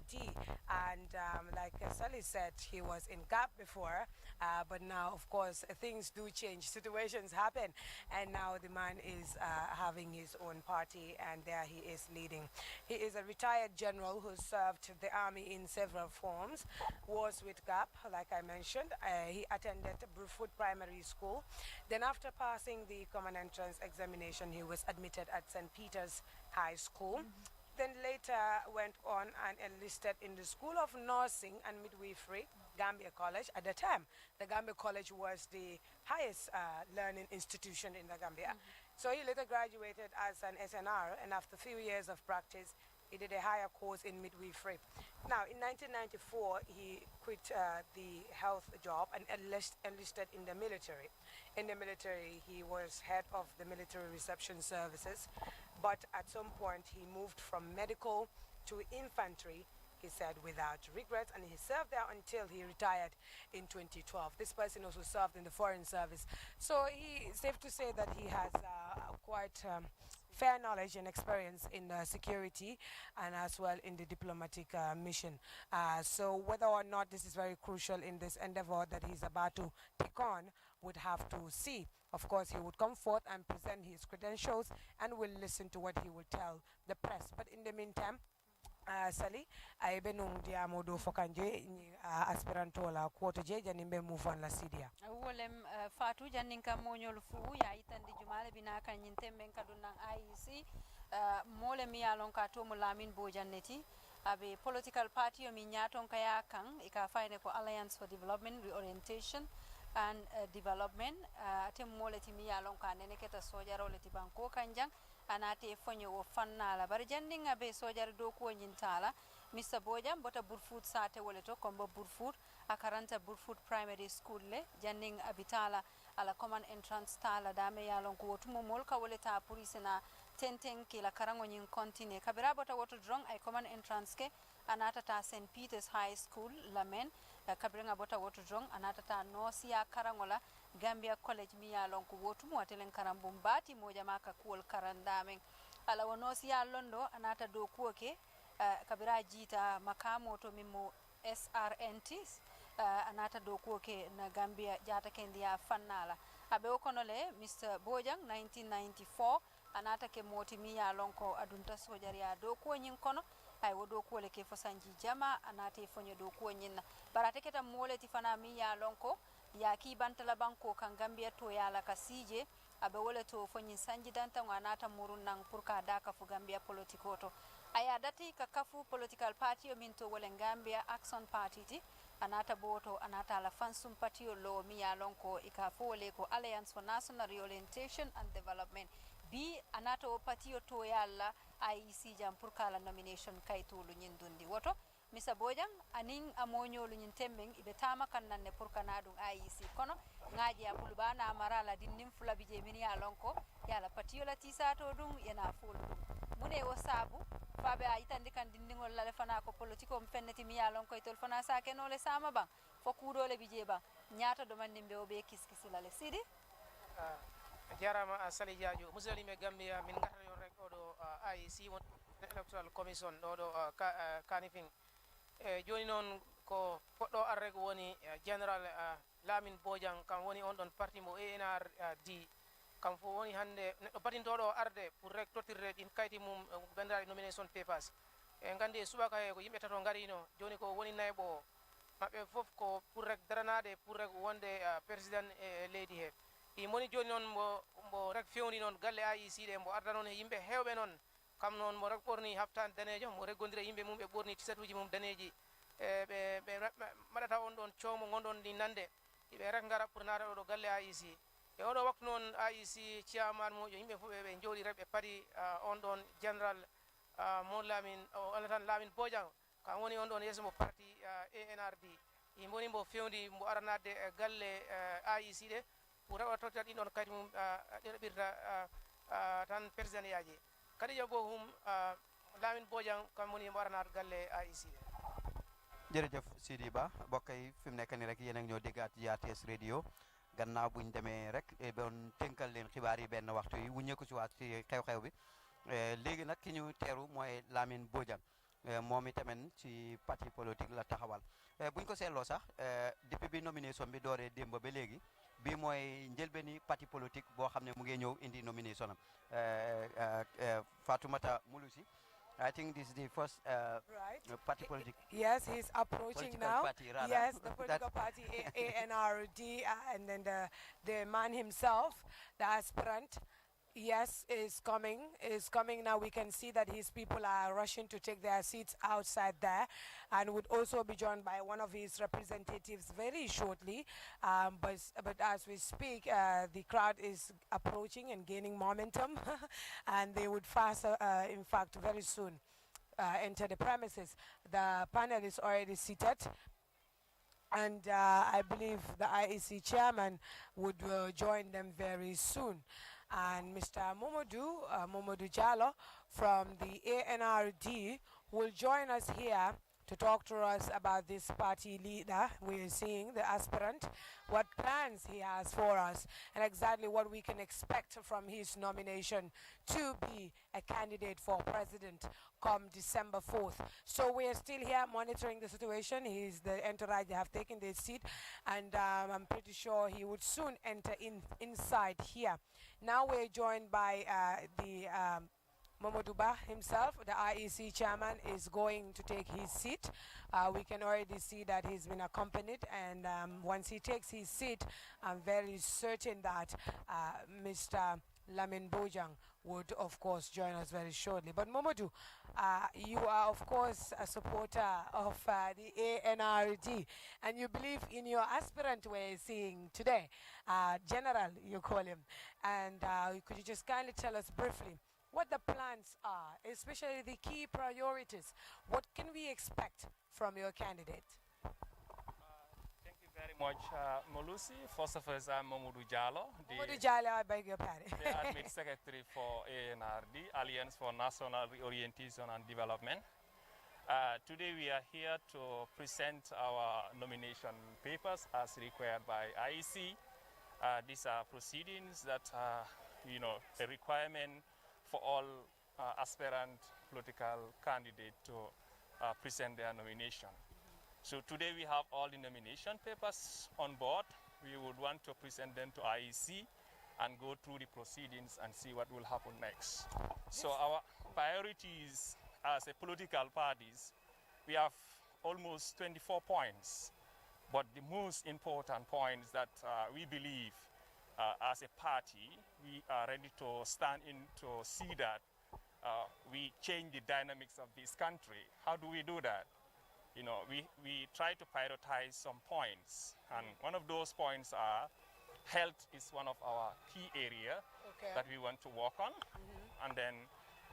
party. And like Sally said, he was in GAP before, but now, of course, things do change, situations happen, and now the man is having his own party, and there he is leading. He is a retired general who served the army in several forms, was with GAP, like I mentioned. He attended Brufut Primary School. Then after passing the common entrance examination, he was admitted at St. Peter's High School. Then later went on and enlisted in the School of Nursing and Midwifery, Gambia College. At the time, the Gambia College was the highest learning institution in the Gambia. So he later graduated as an SNR, and after a few years of practice, he did a higher course in midwifery. Now, in 1994, he quit the health job and enlisted in the military. In the military, he was head of the military reception services, but at some point, he moved from medical to infantry, he said, without regrets, and he served there until he retired in 2012. This person also served in the foreign service. So it's safe to say that he has quite fair knowledge and experience in security and as well in the diplomatic mission. So whether or not this is very crucial in this endeavor that he's about to take on, would have to see. Of course, he would come forth and present his credentials, and we'll listen to what he will tell the press. But in the meantime, Sally, I be nung dia modo fokanje aspiranto la quoto je janimbe move on la sidia. Wolem fatu janinka monyol fu ya itandi jumale binaka nyinte men kadunang IEC mole mi alon ka to mulamin bojanneti abe political party o mi nyaton kaya kan e ka fayne ko Alliance for Development Reorientation and Development atem mole ti mi alon ka nene keta sojaro le ti banko kanjang anate fonyo wo fanna la bar jandinga be sojar do ko nyintala Mr. Bojam bota Burfoot sate wole to kombo Burfoot akaranta Burfoot Primary School le janding abitala ala common entrance tala dame yalon ko wotumo mol ka wole ta police na tenten ki la karango nyin continue kabira bota woto drong ay common entrance ke anata ta St. Peter's High School lamen kabira bota woto drong anata ta nosia karangola Gambia College mi yalon ko wotumo atelen karambum bati moja maka kuol karandame ala wonosia londo anata do kuoke kabira jita makamo to mimo SRNT anata do kuoke na Gambia jata kendia fanala abe okonole Mr. Bojang 1994 anata ke moti mi ya lonko adunta sojaria do ko nyin kono ay wodo ko le ke fosanji jama anata fonyo do ko nyin barate keta mole ti fana mi ya lonko ya ki bantala banko kan Gambia to ya la kasije abe wole to fonyin sanji danta anata murun nang purka daka fu Gambia politiko to aya dati ka kafu political party o minto wole Gambia Action Party ti anata boto anata la fansum party o lo mi ya lonko ikafu wole ko Alliance for National Reorientation and Development bi anata o party o to yalla IEC jam pour kala nomination kayto lu nyin dundi woto Mr. Bojang aning amonyo lu nyin tembeng ibe tama kan nanne pour kanadum IEC kono ngaji abul bana marala dinnim fula bije min ya lonko yalla party o la tisato dum yana fulu mune wo sabu fabe ayitandi kan dindingol la fana ko politiko fenneti mi ya lonko itol fana sake no le sama bang fo kudo le bije bang nyaata do mandimbe o be kiskisi la le sidi jarama Sali Diadio musidɗo yimɓe Gambia min gata yon rek oɗo IEC won electoral commission ɗoɗo kanifing joni noon ko poɗɗo arre ko woni général Lamin Bojang kam woni on ɗon parti mo Anrd kam fo woni hande neɗɗo batintoɗo arde pour rek tottirde ɗin kayti mum bendade nomination papers e gandi subaka he ko yimɓe tato garino joni ko woni nayɓo maɓɓe foof ko pour rek daranade pour rek wonde président e leydi he i moni joni noon mbo rek fewni noon galle IEC ɗe mbo arda noon e yimɓe hewɓe noon kam noon mo rek ɓorni haftade danejo mo reggodira yimɓe mum ɓe ɓorni tisatuji mum daneji ɓe maɗata on ɗon cowmo gonɗon ɗi nande ɓe rek gara pour nata ɗo galle IEC e oɗo waktu noon IEC chairman mujo yimɓe fof ɓe jooɗi rek ɓe paadi on ɗon général mo Lamin Allah tan Lamin Bojang kam woni on ɗon yeeso mo parti Anrd i boni mbo fewndi mbo aranade galle IEC ɗe pour rewa totta ɗin ɗon kadi mum ɗeɗoɓirta tan président yaji kadi yo bo hum Lamin Bojang kam woni mbo aranade galle IEC ɗe jërëjëf Sidi Ba mbokk yi fi mu nekk ni rek yéen a ngi ñoo déggaat RTS radio gannaaw buñ demee rek doon tënkal leen xibaar yi benn waxtu yi wuññeeku ci waat ci xew-xew bi léegi nag ki ñu teeru mooy Lamin Bojang moom itamit ci parti politique la taxawal buñ ko seetloo sax depuis bi nomination bi dooree démb ba léegi bi mooy njëlbeeni parti politique boo xam ne mu ngi ñëw indi nomination am Fatoumata Mulusi. I think this is the first Right. party politic. Yes, he's approaching Political now. party, rather. Yes, the political party Anrd, and then the man himself, the aspirant. Yes, is coming now. We can see that his people are rushing to take their seats outside there, and would also be joined by one of his representatives very shortly. But as we speak, the crowd is approaching and gaining momentum, and they would fast, in fact, very soon enter the premises. The panel is already seated. And I believe the IEC chairman would join them very soon. And Mr. Momodu Jallo from the Anrd will join us here to talk to us about this party leader we're seeing, the aspirant, what plans he has for us, and exactly what we can expect from his nomination to be a candidate for president come December 4th. So we are still here monitoring the situation. He's the entourage, they have taken their seat, and I'm pretty sure he would soon enter inside here. Now we're joined by the Momoduba himself, the IEC chairman, is going to take his seat. We can already see that he's been accompanied, and once he takes his seat, I'm very certain that Mr. Lamin Bojang would, of course, join us very shortly. But Momodu, you are, of course, a supporter of the Anrd, and you believe in your aspirant we're seeing today, General, you call him. And could you just kindly tell us briefly what the plans are, especially the key priorities? What can we expect from your candidate? Thank you very much, Molusi. First of all, I'm Momodu Jallo, Momodu Jallo, I beg your pardon. the Admin Secretary for Anrd, Alliance for National Reorientation and Development. Today we are here to present our nomination papers as required by IEC. These are proceedings that are, a requirement for all aspirant political candidates to present their nomination. So today we have all the nomination papers on board. We would want to present them to IEC and go through the proceedings and see what will happen next. So our priorities as a political parties, we have almost 24 points. But the most important points that we believe as a party, we are ready to stand in to see that we change the dynamics of this country. How do we do that? We try to prioritize some points, and one of those points are health is one of our key area that we want to work on, and then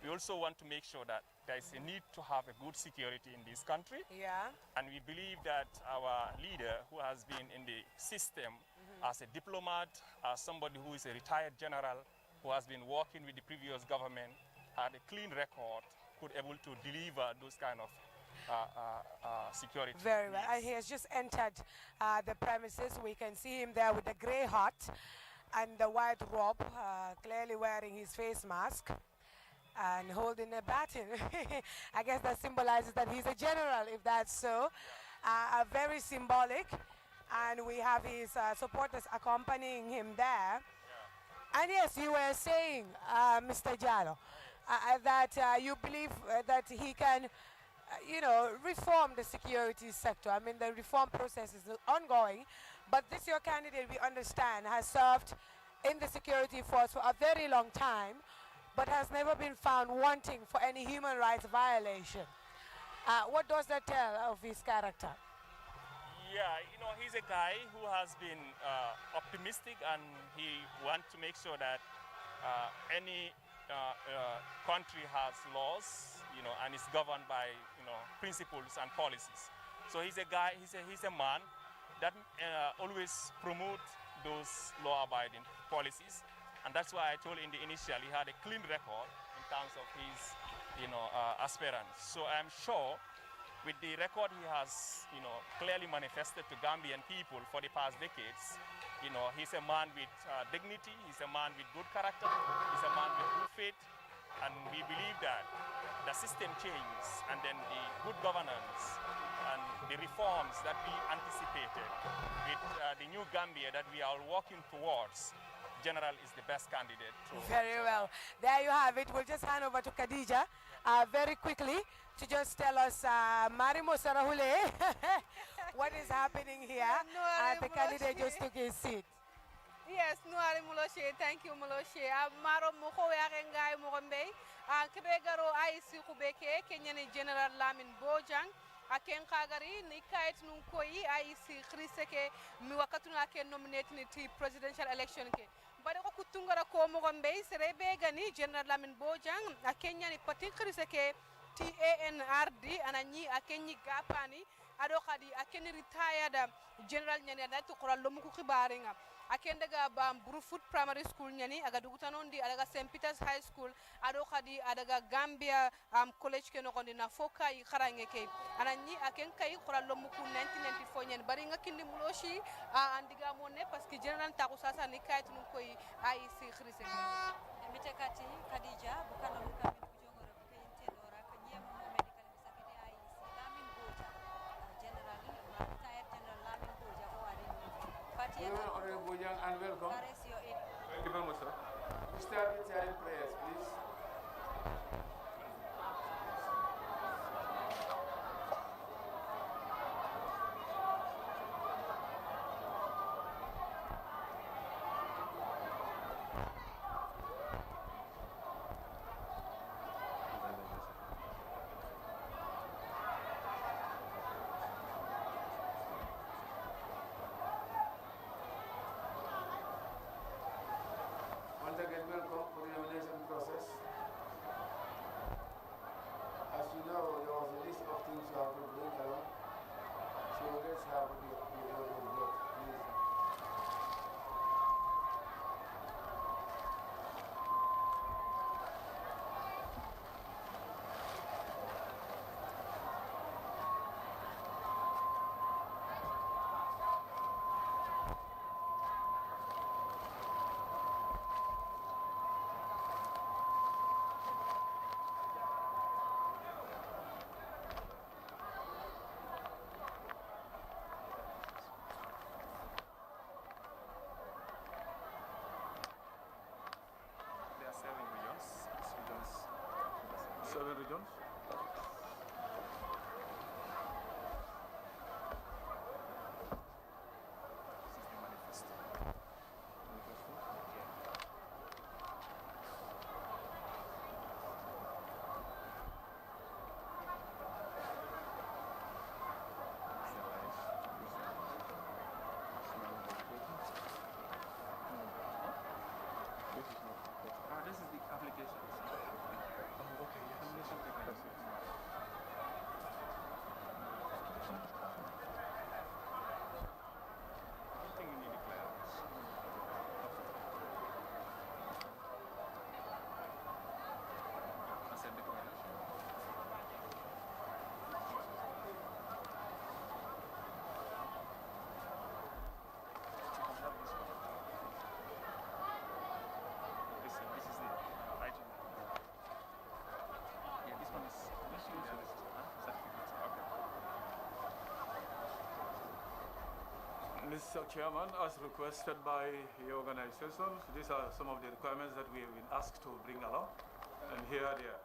we also want to make sure that there is a need to have a good security in this country. Yeah. And we believe that our leader, who has been in the system as a diplomat, as somebody who is a retired general, who has been working with the previous government, had a clean record, could able to deliver those kind of security. Very well. needs. And he has just entered the premises. We can see him there with the grey hat and the white robe, clearly wearing his face mask and holding a baton. I guess that symbolizes that he's a general, if that's so. Very symbolic. And we have his supporters accompanying him there. And yes, you were saying, Mr. Jallo, that you believe that he can, reform the security sector. I mean, the reform process is ongoing, but this your candidate, we understand, has served in the security force for a very long time, but has never been found wanting for any human rights violation. What does that tell of his character? Yeah, he's a guy who has been optimistic, and he wants to make sure that any country has laws, and is governed by, principles and policies. So he's a guy, he's a man that always promote those law-abiding policies, and that's why I told in the initial he had a clean record in terms of his, aspirants. So I'm sure, with the record he has, clearly manifested to Gambian people for the past decades, he's a man with dignity, he's a man with good character, he's a man with good faith, And we believe that the system change and then the good governance and the reforms that we anticipated with the new Gambia that we are working towards, General is the best candidate. Very well. There you have it. We'll just hand over to Khadija very quickly to just tell us, Marimo Sarahule, what is happening here. The candidate just took his seat. Yes, Nuari Muloshe, thank you, Muloshe. Maro Moko Yarengai Morombe, Kebegaro Aisi Kubeke, Kenyan General Lamin Bojang, Aken Kagari, Nikait Nunkoi, Aisi Chriseke, Miwakatuna Ken nominating the presidential election. But Okutungara Komorombe, Serebegani, General Lamin Bojang, a Kenyan Patikriseke, Anrd, and a Kenyi Gapani, Adokadi, a Kenny retired General Nyana to Koralomuki Baringa. Akendaga Brufut Primary School nyani aga dugutanondi adaga St. Peter's High School ado khadi adaga Gambia college keno kondi na foka i kharange ke anani akenka i khuralo muku 1994 nyani bari nga kindi muloshi andiga monne parce que general taku sasa ni kaytu ko i IC khrise mitekati Khadija bukana mukamin kujongora bukayinte dora kanyema mo medical misakete IC Lamin Boja general retired general Lamin Boja ko ari Honorable Bojang, and welcome. Thank you very much, sir. We start with silent prayers, please. Once again, welcome for the nomination process. As you know, there was a list of things you have to bring along. So let's have the vote, please. Seven regions. This is the application. Oh, okay, yes. Mr. Chairman, as requested by the organization, these are some of the requirements that we have been asked to bring along, and here they are.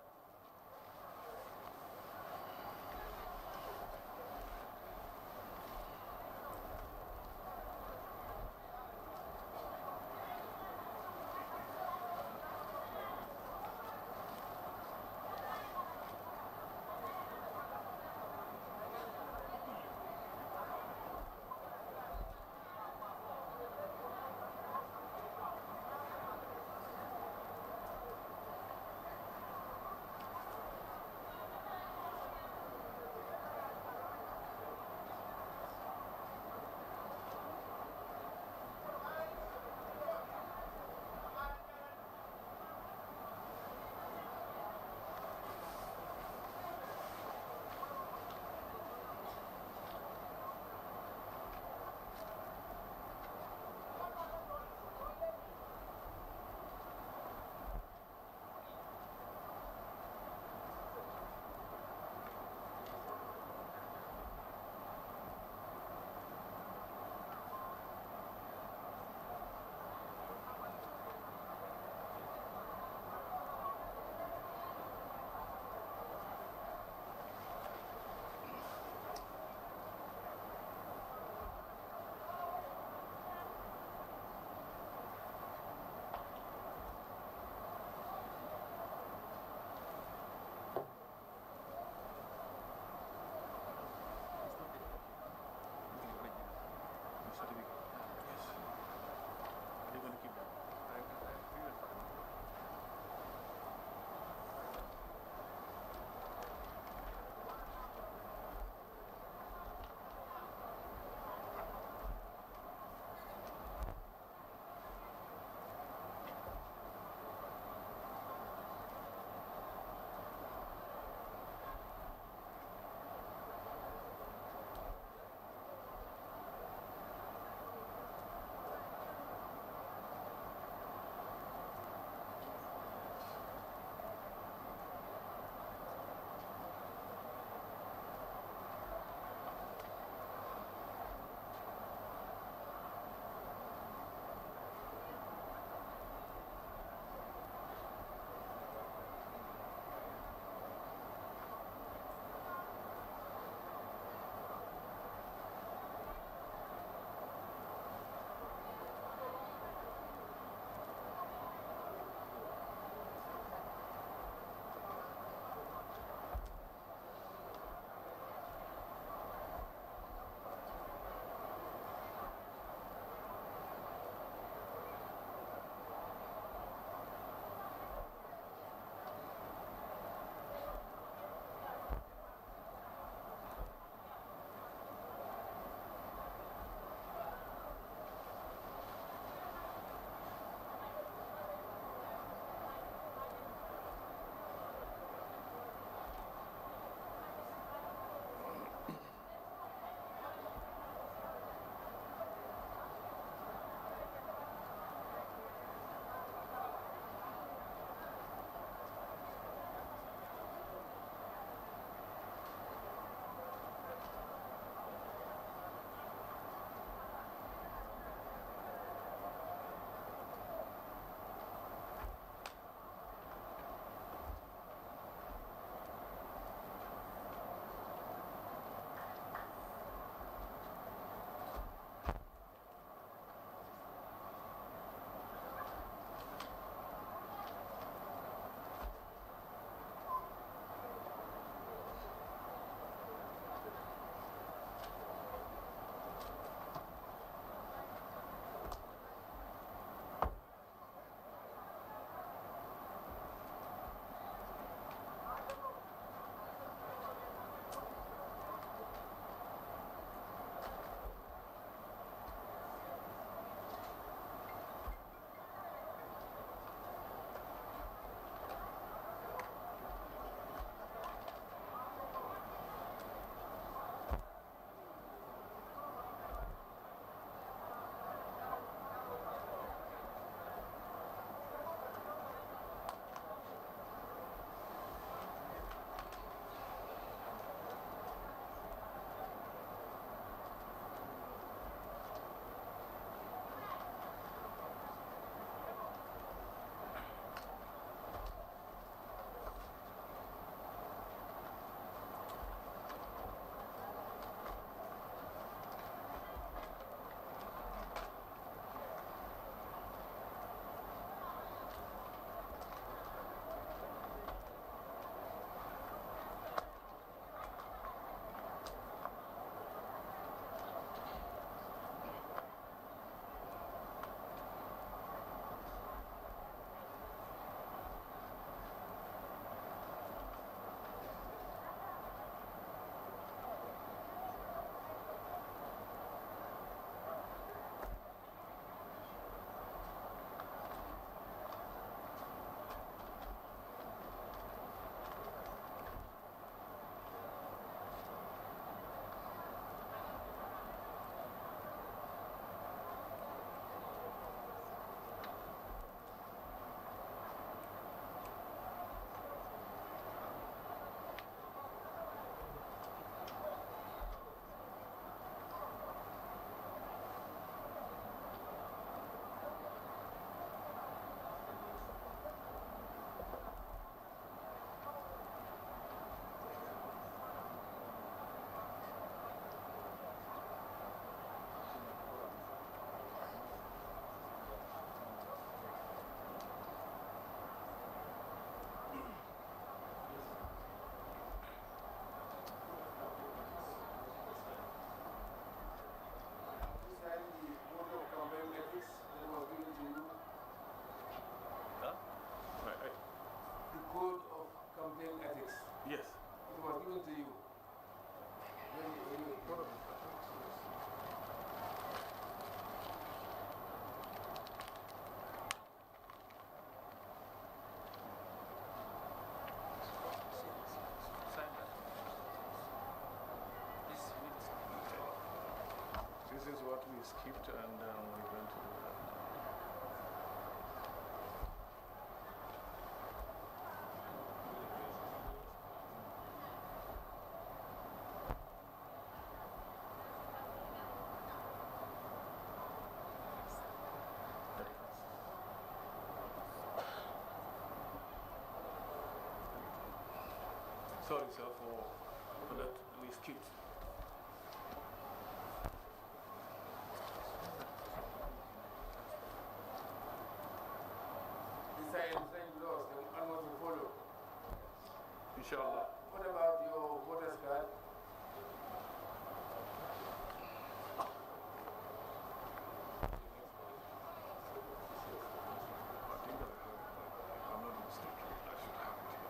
skipped, and we're going to do that now. Sorry, sir, for that we skipped. Laws, and what you follow. Inshallah. What about your voters card? I think if I'm not mistaken, I should have it here.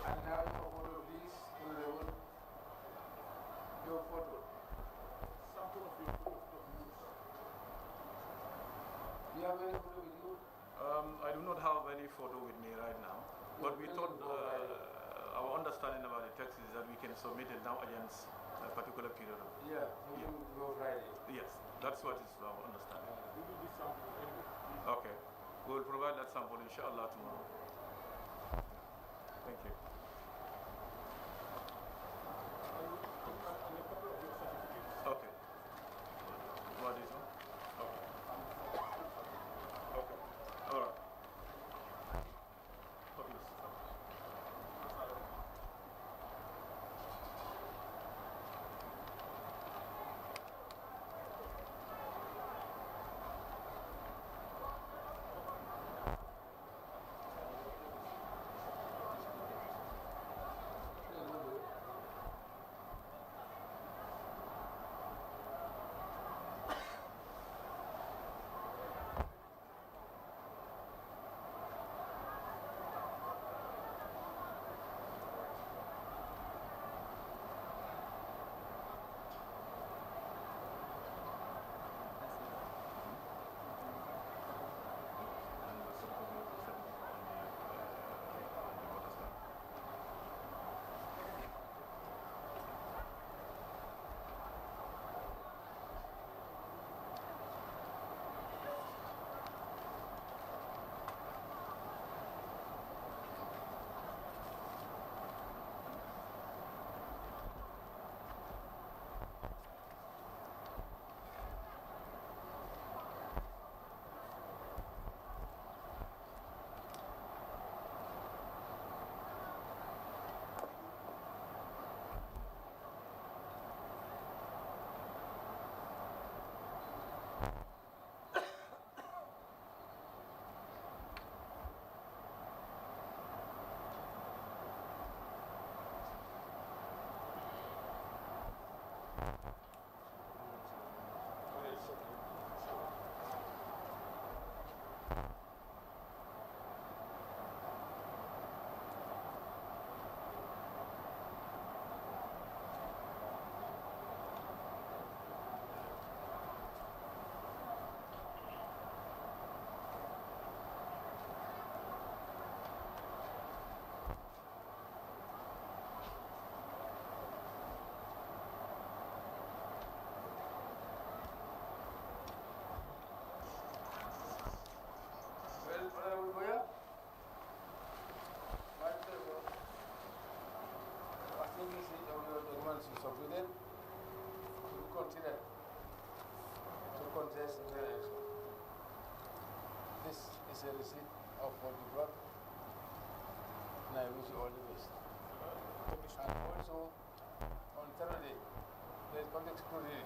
And now your photo, please, Honorable. Your photo. Sample of your photos. Do you have any photo with you? I do not have any photo with me right now, but we thought our understanding about the text is that we can submit it now against a particular period of Yeah, you go Friday. Yes, that's what is our understanding. Okay, we will provide that sample inshallah tomorrow. Thank you. Okay. What is it? Okay. Okay. All right. Okay. Well, Honorable Boya, I think this is of your documents you submitted to be considered to contest in the election. This is a receipt of what you brought, and I wish you all the best. And also, on Saturday, there is public scrutiny.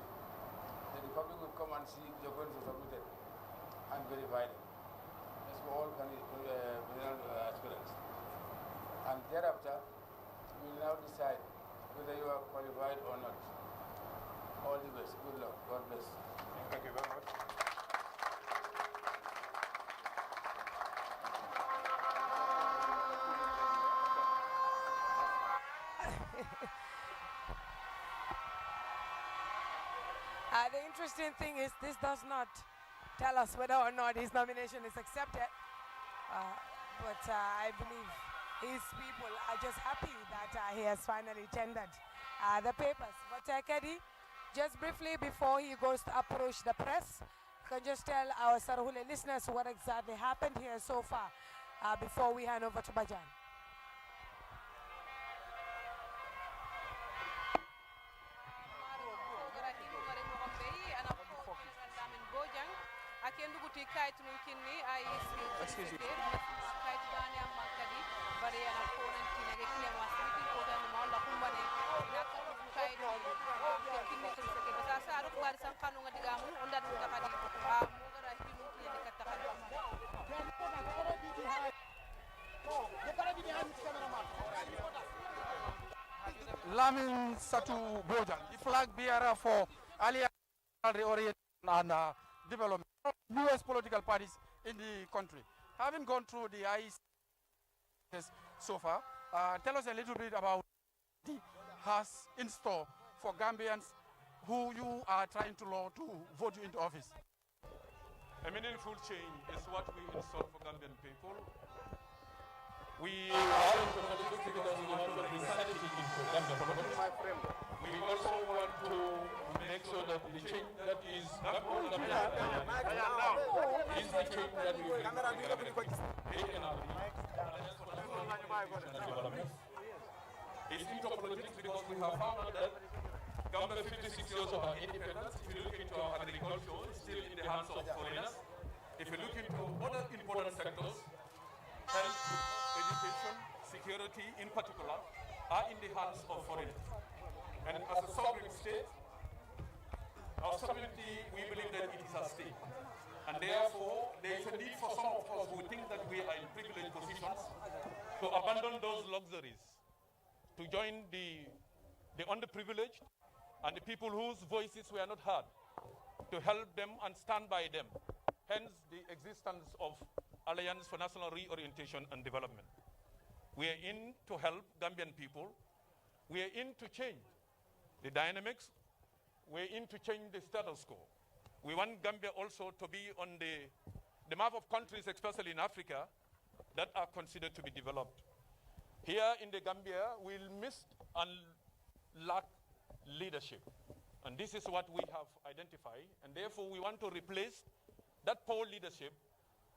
The public will come and see the documents you submitted and verify them. That's for all aspirants. And thereafter, we will now decide whether you are qualified or not. All the best. Good luck. God bless. Thank you very much. The interesting thing is this does not tell us whether or not his nomination is accepted. But I believe his people are just happy that he has finally tendered the papers. But Kedi, just briefly before he goes to approach the press, can just tell our Sarhule listeners what exactly happened here so far before we hand over to Bajan. Lamin Satu Bojan, the flag bearer for Alliance Reorientation and Development, U.S. political parties in the country. Having gone through the IEC so far, tell us a little bit about what it has in store for Gambians who you are trying to lure to vote you into office. A meaningful change is what we install for Gambian people. We are because we want to bring sanity into Gambian politics. We also want to make sure that the change that is not only is the change that we bring to Gambian. It's into politics because we have found that Gambia 56 years of our independence, if you look into our agriculture, it's still in the hands of foreigners. If you look into other important sectors, health, education, security in particular, are in the hands of foreigners. And as a sovereign state, our sovereignty, we believe that it is at stake. And therefore, there is a need for some of us who think that we are in privileged positions to abandon those luxuries, to join the underprivileged and the people whose voices were not heard, to help them and stand by them. Hence the existence of Alliance for National Reorientation and Development. We are in to help Gambian people. We are in to change the dynamics. We are in to change the status quo. We want Gambia also to be on the map of countries, especially in Africa, that are considered to be developed. Here in the Gambia, we'll miss and lack leadership. And this is what we have identified. And therefore, we want to replace that poor leadership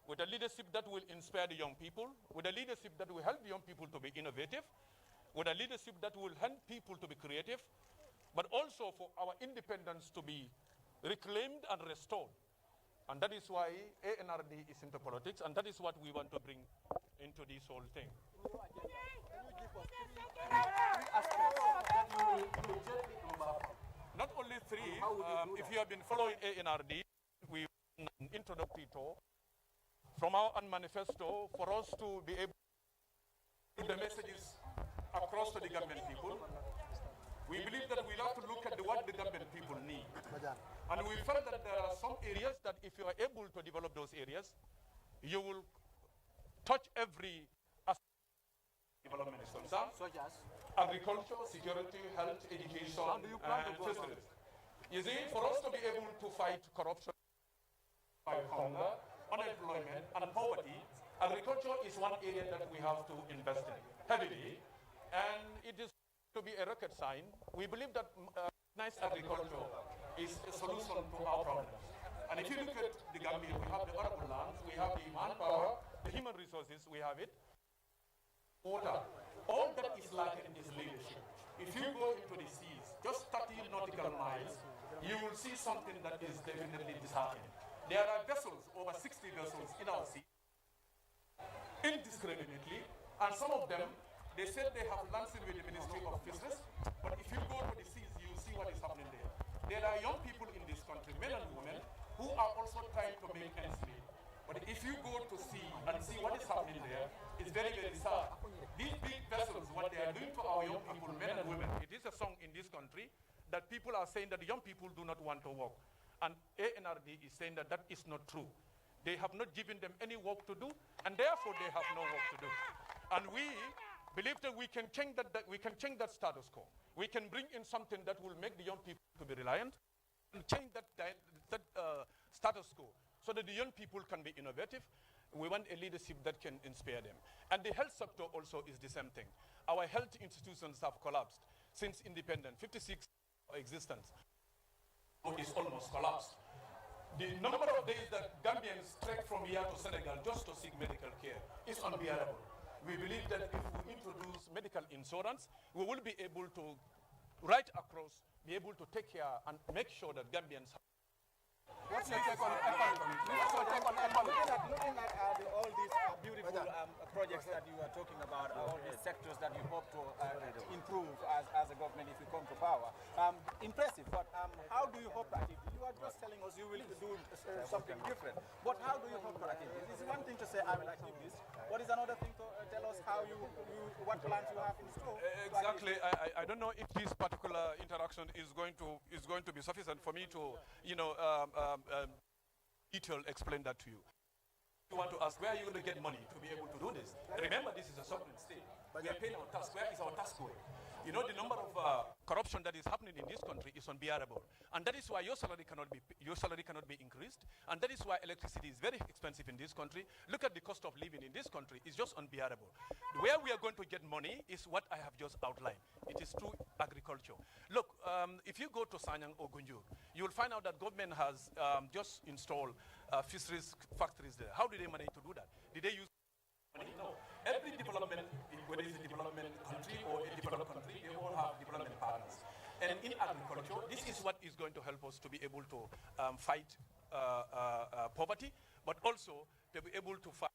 with a leadership that will inspire the young people, with a leadership that will help young people to be innovative, with a leadership that will help people to be creative, but also for our independence to be reclaimed and restored. And that is why Anrd is into politics, and that is what we want to bring into this whole thing. Not only three, if you have been following Anrd, we an introductory tour from our manifesto for us to be able to get the messages across to the Gambian people. We believe that we have to look at what the Gambian people need. And we felt that there are some areas that if you are able to develop those areas, you will touch every aspect of development is concerned, such as agriculture, security, health, education, and fisheries. You see, for us to be able to fight corruption, fight hunger, unemployment, and poverty, agriculture is one area that we have to invest in heavily, and it is to be a rocket sign. We believe that nice agriculture is a solution to our problems. And if you look at the Gambia, we have the arable lands, we have the manpower, the human resources, we have it, water. All that is lacking is leadership. If you go into the seas, just 30 nautical miles, you will see something that is definitely disheartening. There are vessels, over 60 vessels in our sea, indiscriminately, and some of them, they said they have licensed with the Ministry of Fisheries, but if you go to the seas, you see what is happening there. There are young people in this country, men and women, who are also trying to make ends meet. But if you go to sea and see what is happening there, it's very, very sad. These big vessels, what they are doing to our young people, men and women, it is a song in this country that people are saying that young people do not want to work. And Anrd is saying that that is not true. They have not given them any work to do, and therefore they have no work to do. And we believe that we can change that status quo. We can bring in something that will make the young people to be reliant, change that status quo so that the young people can be innovative. We want a leadership that can inspire them. And the health sector also is the same thing. Our health institutions have collapsed since independence. 56 existence is almost collapsed. The number of days that Gambians trek from here to Senegal just to seek medical care is unbearable. We believe that if we introduce medical insurance, we will be able to, right across, be able to take care and make sure that Gambians have. What's your take on economy? Looking at all these beautiful projects that you are talking about, all these sectors that you hope to improve as a government if you come to power. Impressive, but how do you hope to achieve this? You are just telling us you will do something different, but how do you hope to achieve this? It's one thing to say I will achieve this. What is another thing to tell us how what plans you have in store? Exactly. I don't know if this particular interaction is going to be sufficient for me to, detail explain that to you. You want to ask where are you going to get money to be able to do this? Remember, this is a sovereign state. We are paying our tax. Where is our tax going? You know, the number of corruption that is happening in this country is unbearable, and that is why your salary cannot be increased, and that is why electricity is very expensive in this country. Look at the cost of living in this country; it's just unbearable. Where we are going to get money is what I have just outlined. It is through agriculture. Look, if you go to Sanyang or Gunjur, you will find out that government has just installed fisheries factories there. How do they manage to do that? Did they use money? No. Every development, whether it's a development country or a developed country, they all have development partners. And in agriculture, this is what is going to help us to be able to fight poverty, but also to be able to fight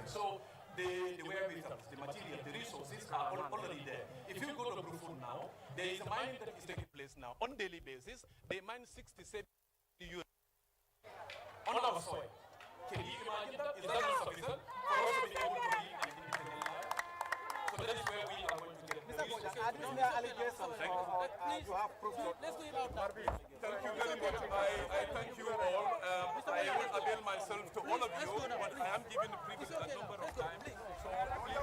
so the wherewithal, the material, the resources are already there. If you go to Brufun now, there is a mining that is taking place now on daily basis. They mine 67 euros on our soil. Can you imagine that? Is that not sufficient for us to be able to live an independent life? So that is where we are going to get the resources. Additional allegations you have proof. Let's do it out. Thank you very much. I thank you all. I will avail myself to all of you, but I am given the privilege a number of times. So please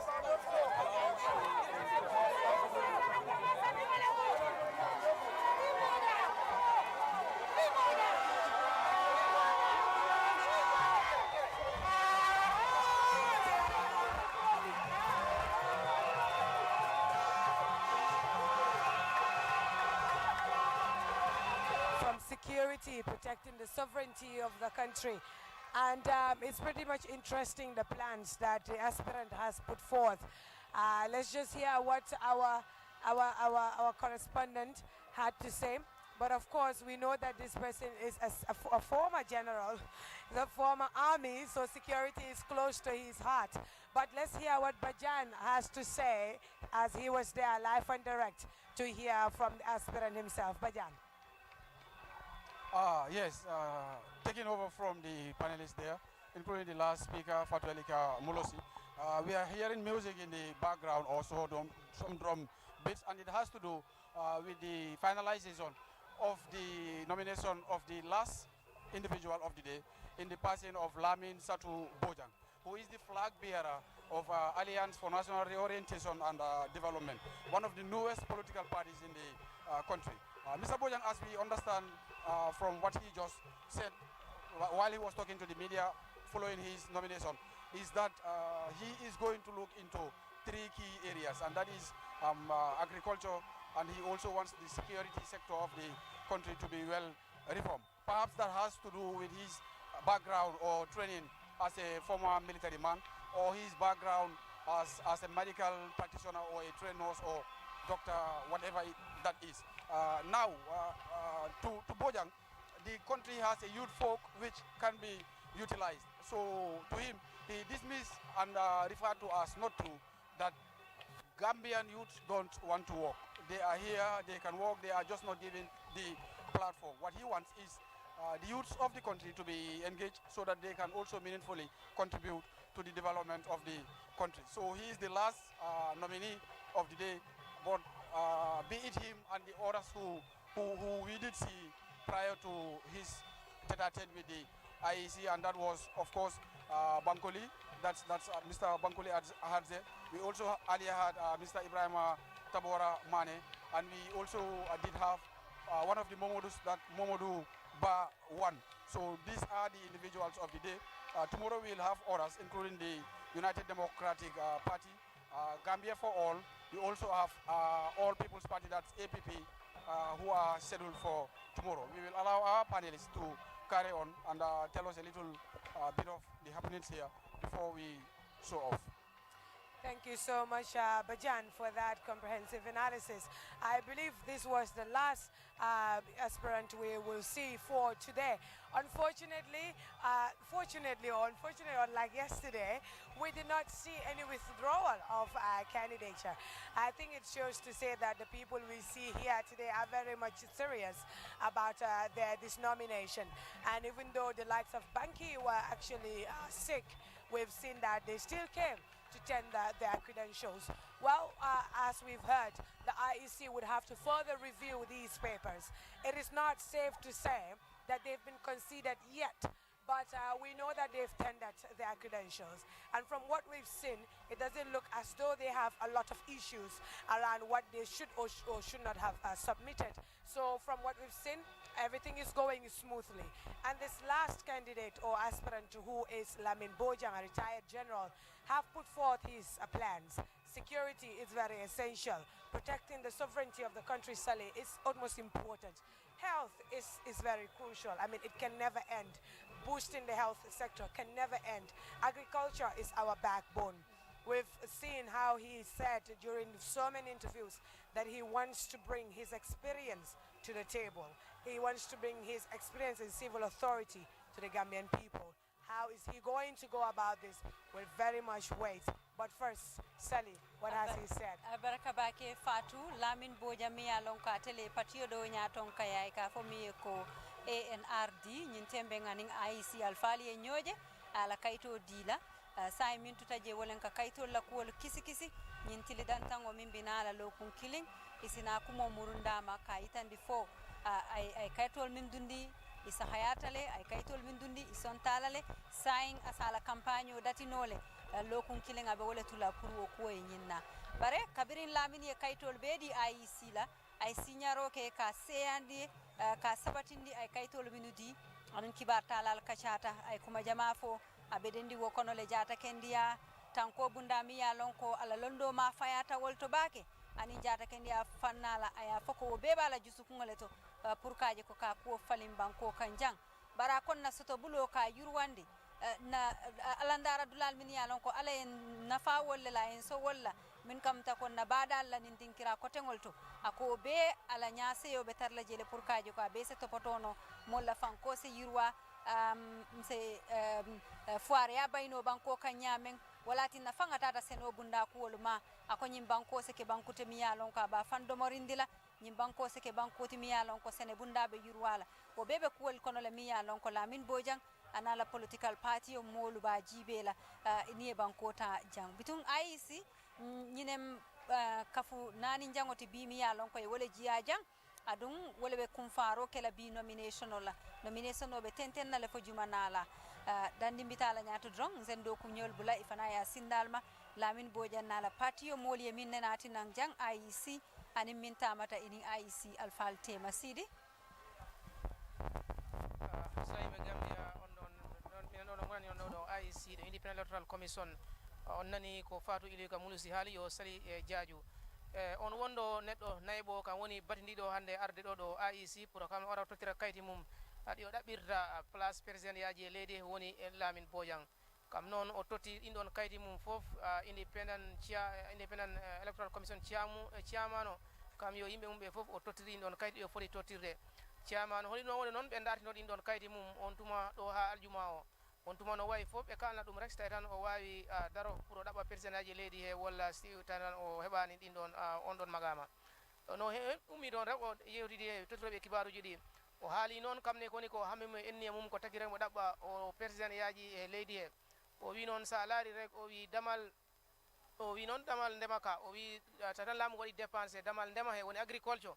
security, protecting the sovereignty of the country. And it's pretty much interesting, the plans that the aspirant has put forth. Let's just hear what our correspondent had to say. But of course, we know that this person is a former general, the former army, so security is close to his heart. But let's hear what Bajan has to say as he was there live and direct to hear from the aspirant himself. Bajan. Yes, taking over from the panelists there, including the last speaker, Fatuelika Mulosi. We are hearing music in the background, also some drum beats, and it has to do with the finalization of the nomination of the last individual of the day in the passing of Lamin Satu Bojang, who is the flag bearer of Alliance for National Reorientation and Development, one of the newest political parties in the country. Mr. Bojang, as we understand from what he just said while he was talking to the media following his nomination, is that he is going to look into 3 key areas, and that is agriculture, and he also wants the security sector of the country to be well reformed. Perhaps that has to do with his background or training as a former military man, or his background as a medical practitioner or a trained nurse or doctor, whatever that is. Now, to Bojang, the country has a youth folk which can be utilized. So to him, he dismissed and referred to as not true that Gambian youth don't want to work. They are here, they can work, they are just not given the platform. What he wants is the youths of the country to be engaged so that they can also meaningfully contribute to the development of the country. So he is the last nominee of the day, but be it him and the others who we did see prior to his tete-a-tete with the IEC, and that was, of course, Bankoli. That's Mr. Bankoli Hadze. We also earlier had Mr. Ibrahim Tabora Mane, and we also did have one of the Momodus that Momodu Ba won. So these are the individuals of the day. Tomorrow we'll have others, including the United Democratic Party, Gambia for All. We also have All People's Party, that's APP, who are scheduled for tomorrow. We will allow our panelists to carry on and tell us a little bit of the happenings here before we show off. Thank you so much, Bajan, for that comprehensive analysis. I believe this was the last aspirant we will see for today. Unfortunately, fortunately or unfortunately, unlike yesterday, we did not see any withdrawal of candidature. I think it shows to say that the people we see here today are very much serious about this nomination. And even though the likes of Banki were actually sick, we've seen that they still came to tender their credentials. Well, as we've heard, the IEC would have to further review these papers. It is not safe to say that they've been considered yet, but we know that they've tendered their credentials. And from what we've seen, it doesn't look as though they have a lot of issues around what they should or should not have submitted. So from what we've seen, everything is going smoothly. And this last candidate or aspirant, who is Lamin Bojang, a retired general, have put forth his plans. Security is very essential. Protecting the sovereignty of the country, Saleh, is utmost important. Health is very crucial. I mean, it can never end. Boosting the health sector can never end. Agriculture is our backbone. We've seen how he said during so many interviews that he wants to bring his experience to the table. He wants to bring his experience in civil authority to the Gambian people. How is he going to go about this? We'll very much wait. But first, Sally, what has he said? Baraka bake Fatu, Lamin Bojami alonka tele patio do nyaton kaya ka fomi ko Anrd, nyintembe nganing IC alfali nyoje, ala kaito dila, sai min tutaje wolenka kaito la kuol kisi kisi, nyintili dantango mimbina ala lokun killing, isina kumo murundama kaitandi fo, ay kaitol mindundi, isa hayatale ay kaytol min dundi ison talale saing asala campagne datinole lokun killing abe wala tula pour ko nyinna bare kabirin lamini e kaytol bedi IEC la ay signaro ke ka seyandi ka sabatindi ay kaytol minudi anon kibar talal kachata ay kuma jama fo abe dendi wo kono le jata kendiya tanko bunda mi ya lonko ala londo ma fayata wolto bake ani jata kendiya fannala aya foko bebala jusukungole to pour kaje ko ka ko falim banko kanjang bara kon na soto bulo ka yurwande na alandara dulal min yalon ko ala en nafa wolle la en so wolla min kam ta kon na bada alla nin dinkira ko tengolto ako be ala nyaase yo be tarla jele pour kaje ko be se topotono molla fanko se yurwa se foire ya bayno banko kanyamen walati na fanga tata seno bunda ko woluma ako nyim banko se ke banko te mi yalon ka ba fando morindila nyimbanko seke banko ti miyalon ko sene bundabe yurwala o bebe kuwel kono le miyalon ko Lamin Bojang anala political party o molu ba jibela ni banko ta jang bitun IEC nyinem kafu nani jangoti bi miyalon ko e wole jiya jang adun wole be kumfaro kala bi nomination o be tenten le fo jumanala dandi mbitala nyato drong zendo ku nyol bula ifana ya sindalma Lamin Bojang nala party o moli e minne nati nang jang IEC ani min tamata ini IEC alfal tema sidi saybe Gambia on IEC the Independent Electoral Commission on nani ko fatu ilika mulusi hali yo sali jaaju on wondo neddo naybo kan woni batindido hande arde do IEC pour kam wara totira kayti mum adi o dabirta place president yaaji leydi woni Lamin Bojang kam non o toti indon kayti mum fof independent electoral commission chairman kam yo yimbe mum be fof o totiri indon kayti o foti totirde chairman holi non woni non be darti non indon kayti mum on tuma do ha aljuma o on tuma no wawi fof be kalna dum rek tan o wawi daro pour o daba personnage leydi he walla si tan o hebani dindon on don magama no umi don rek o yewtidi totrobe kibaruji di o haali non kamne koni ko hambe mo enni mum ko tagi rek mo dabba o personnage yaji e leydi he o wi non sa laari rek o wi damal ndemaka o wi tata lamu wadi dépenser damal ndema he woni agriculture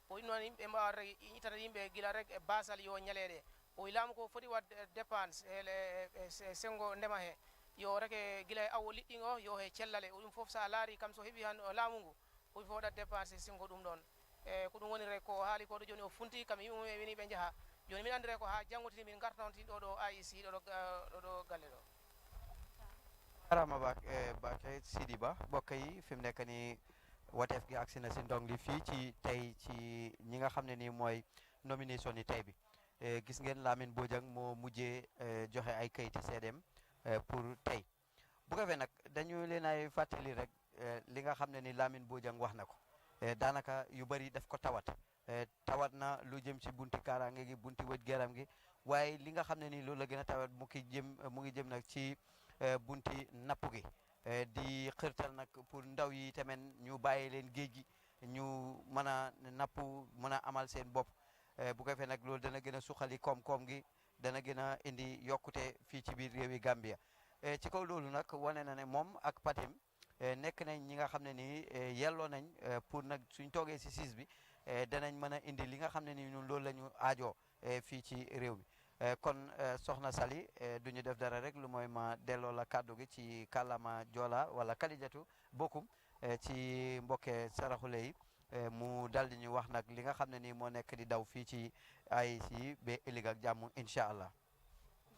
o wi non yimbe mbawa rek itata yimbe gila rek e basal yo nyalede o wi lamu ko foti wad dépense e sengo ndema he yo rek gila e awo liddingo yo he cellale o dum fof sa laari kam so hebi han lamu ngu o wi fof da dépenser sengo dum don ko ɗum woni rek ko haali ko ɗo joni o funti kam yimɓe mum e wini ɓe jaha joni min andire ko ha janggotini min gartanti ɗo IEC ɗo galle ɗo arama bake Sidi Ba mbokk yi fi mu nekk nii wateef gi agsi na si ndong li fii ci tey ci ñi nga xam ne nii mooy nomination yi tey bi gis ngeen Lamine Bojang moo mujjee joxe ay kayiti seedeem pour tey bu ko fee nag dañu leen ay fàttali rek li nga xam ne ni Lamine Bojang wax na ko daanaka yu bëri daf ko tawat na lu jëm ci bunti kaaraange gi bunti wëj geram gi waaye li nga xam ne ni loolu la gën a tawat mu ngi jëm nag ci bunti napp gi di xërtal nag pour ndaw yi tamit ñu bàyyi leen géej gi ñu mën a napp mën a amal seen bopp bu ko fee nag loolu dana gën a suqali koom-koom gi dana gën a indi yokkute fii ci biir réewi Gambia ci kaw loolu nag wane na ne moom ak Patim nekk nañ ñi nga xam ne nii yelloo nañ pour nag suñ toogee si siis bi danañ mën a indi li nga xam ne ni ñun loolu la ñu aajoo fii ci réew mi kon soxna Sali du ñu def dara rek lu mooy ma delloo la kàddu gi ci kàllaama Joola wala Kalijatu Bokum ci mbokke saraxule yi mu dal di ñu wax nag li nga xam ne nii moo nekk di daw fii ci IEC ba ëllëg ak jàmm incha allah.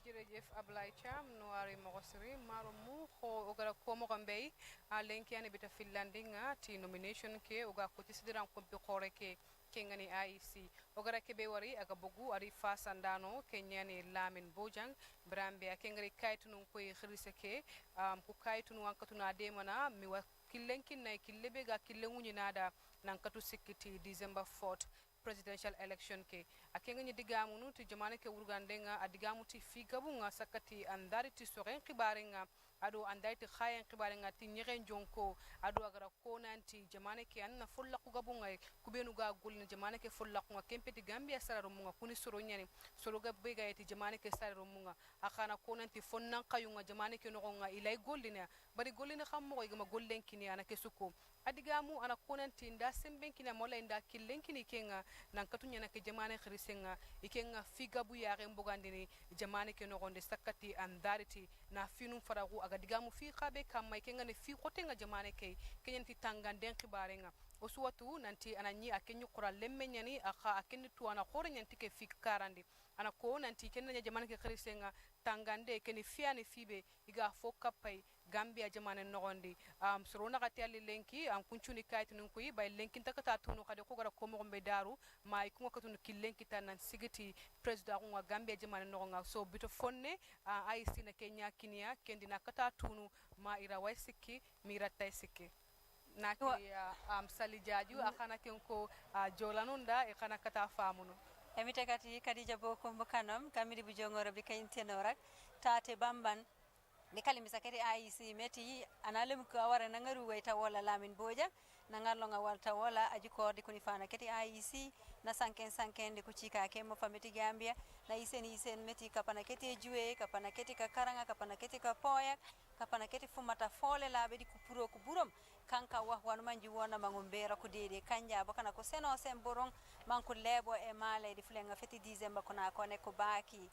jërëjëf Ablaye Cham no ari mogosiri maro mu ho ogara ko mo gambey a lenki ani bita finlandi nga ti nomination ke oga ko ti sidiran ko bi khore ke ngani IEC ogara ke be wari aga bogu ari fasandano ke nyani Lamin Bojang brambe ke ngari kaytunu ko khirise ke ku kaytunu wankatuna de mana mi wa killenkin nay killebe ga killenguni nada nankatu sikiti December 4th presidential election ke akenga ni digamu nu ti jamane ke wurgandenga adigamu ti figabu nga sakati andari ti soren khibarenga ado andai ti khayen khibarenga ti nyeren jonko ado agara ko nanti jamane ke anna fulla ku gabu nga kubenu ga gulni jamane ke fulla ku nga kempeti Gambia sararo munga kuni soro nyani soro ga bega ti jamane ke sararo munga akana ko nanti fonnan kayunga jamane ke no nga ilay gollina bari gollina xammo igama gollen kini ana ke suko adigamu ana ko nanti nda semben kina mola nda killen kini kenga nan katunya na ke jamane khrisenga ikenga figabu ya rembogandini jamane ke no gonde sakati andariti na finu faragu aga digamu fi khabe kam may kenga ne fi khotenga jamane ke kenyanti tanganden khibarenga osuwatu nanti ananyi akenyu qura lemmenyani aka akenni tuana khore nyanti ke fi karandi ana ko nanti kenna jamane ke khrisenga tangande keni fiani fibe iga fokapai Gambia jamane nogondi sorona gati ali lenki kunchuni kaytu nunkui bay lenki takata tunu kade ko gara komo gombe daru mai kunga katunu kilenki tanan sigiti president nga Gambia jamane nogonga so bito fonne ay sina Kenya kinia kendi nakata tunu ma ira waisiki mira taisiki naki sali jaju akana kenko jolanunda e kana kata famunu emite kati Kadija Bokum bukanam kamidi bujongoro bikayintenorak tate bamban ni kalimi sakati IEC meti analem ko awara nangaru wayta wala Lamin Bojang nangarlo nga walta wala aji kordi kuni fana kati IEC na sanken de ko chika ke mo famiti Gambia na isen meti kapana keti juwe kapana keti ka karanga kapana keti ka poya kapana keti fumata fole labe di kupuro kuburom kanka wa wanu manji wona mangumbera ko dede kanja bakana ko seno semborong manku lebo e male di flenga feti December kona kone ko baki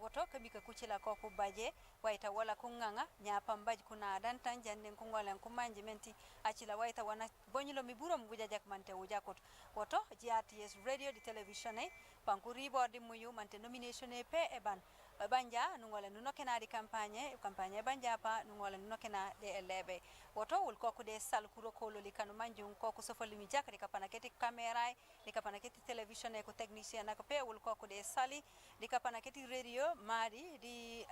woto kabika kuchila ko ko baje waita wala kunganga nya pambaji kuna dan tan janden ko ngolen ko manji menti acila waita wana bonyilo mi burom guja jak mante wujakot woto GRTS radio di television e banku ribodi muyu mante nomination e pe e ban banja nungole nuno kena di campagne banja pa nungole nuno kena de elebe woto wul koku de sal kuro kolo li kanu manjum koku sofoli mi jakri kapana keti camera li kapana keti television e ko technicien na ko pe wul koku de sali li kapana keti radio mari di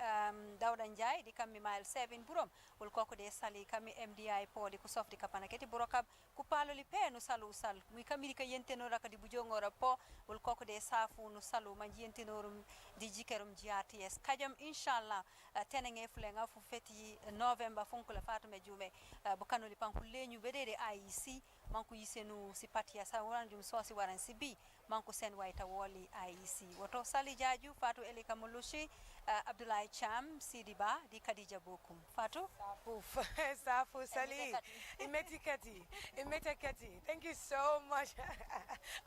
Dawda Njai di kammi mile 7 burom wul koku de sali kammi MDI po di ko sof di kapana keti burokab ku palo li pe no salu sal mi kammi ka yenteno rakadi bujongora po wul koku de safu no salu manji yentenorum di jikerum jiati yes kajam inshallah tenenge flenga fu feti november funkula fatuma jume bukano li panku lenyu bedede IEC manku yisenu sipati ya sawan jum sosi waran sibi manku sen waita woli IEC woto sali jaju fatu elika mulushi Abdullah Cham Sidiba di Kadija Bokum fatu safu sali imetikati thank you so much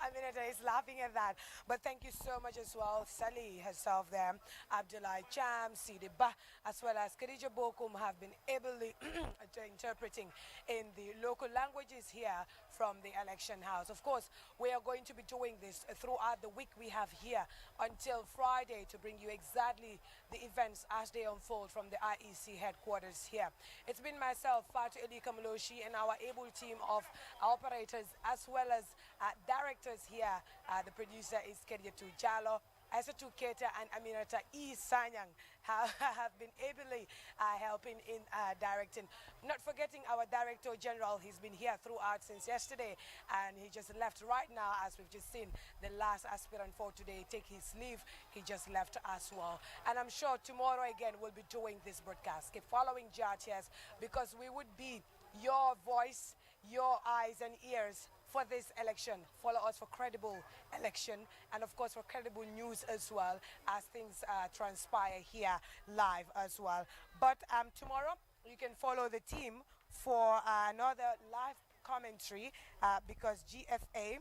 Aminata is laughing at that but thank you so much as well Sali herself there Abdullah Cham Sidiba as well as Kadija Bokum have been ably interpreting in the local languages here from the election house. Of course, we are going to be doing this throughout the week we have here until Friday to bring you exactly the events as they unfold from the IEC headquarters here. It's been myself, Fatu Elika Mloshi, and our able team of operators as well as directors here. The producer is Kediatu Jalo, Asatu Keta and Aminata E. Sanyang have been ably helping in directing. Not forgetting our Director General, he's been here throughout since yesterday and he just left right now, as we've just seen the last aspirant for today take his leave. He just left as well. And I'm sure tomorrow again we'll be doing this broadcast. Keep following JRTS because we would be your voice, your eyes and ears for this election. Follow us for credible election and of course for credible news as well as things transpire here live as well. But tomorrow you can follow the team for another live commentary because GFA,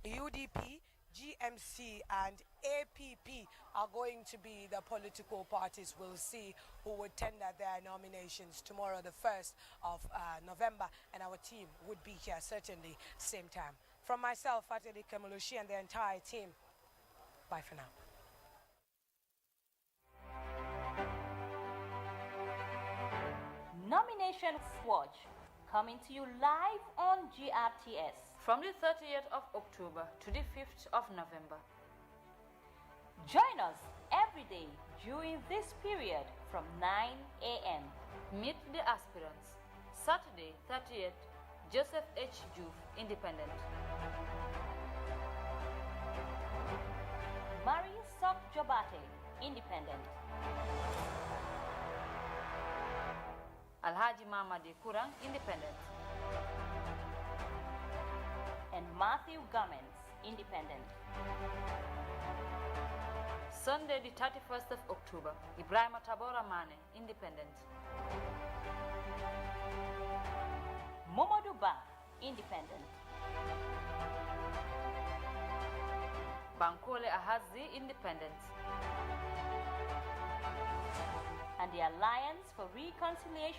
UDP, GMC and APP are going to be the political parties. We'll see who would tender their nominations tomorrow, the 1st of November, and our team would be here certainly same time. From myself, Fatili Kamalushi, and the entire team, bye for now. Nomination Watch, coming to you live on GRTS. From the 30th of October to the 5th of November. Join us every day during this period from 9 a.m. Meet the aspirants. Saturday, 30th, Joseph H. Juve, Independent. Marie Sok Jobate, Independent. Alhaji Mamadi Kurang, Independent. And Matthew Gummins, Independent. Sunday, the 31st of October, Ibrahim Tabora Mane, Independent. Momodou Ba, Independent. Bankole Ahazi, Independent. And the Alliance for Reconciliation